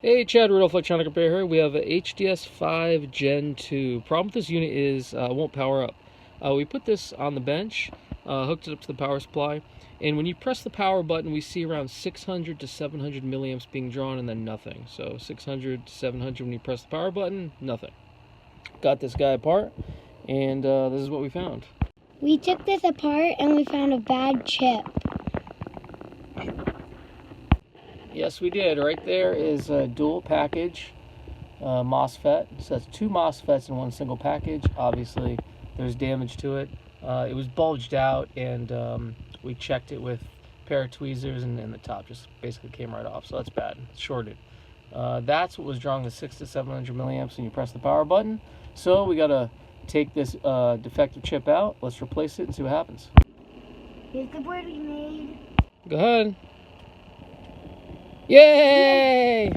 Hey, Chad, Rudolph Electronic Repair here. We have a HDS5 Gen 2. Problem with this unit is it won't power up. We put this on the bench, hooked it up to the power supply, and when you press the power button, we see around 600 to 700 milliamps being drawn and then nothing. So 600 to 700 when you press the power button, nothing. Got this guy apart, and this is what we found. We took this apart and we found a bad chip. Yes, we did. Right there is a dual package MOSFET. So that's two MOSFETs in one single package. Obviously, there's damage to it. It was bulged out, and we checked it with a pair of tweezers, and the top just basically came right off. So that's bad. It's shorted. That's what was drawing the 600 to 700 milliamps when you press the power button. So we got to take this defective chip out. Let's replace it and see what happens. Here's the board we made. Go ahead. Yay!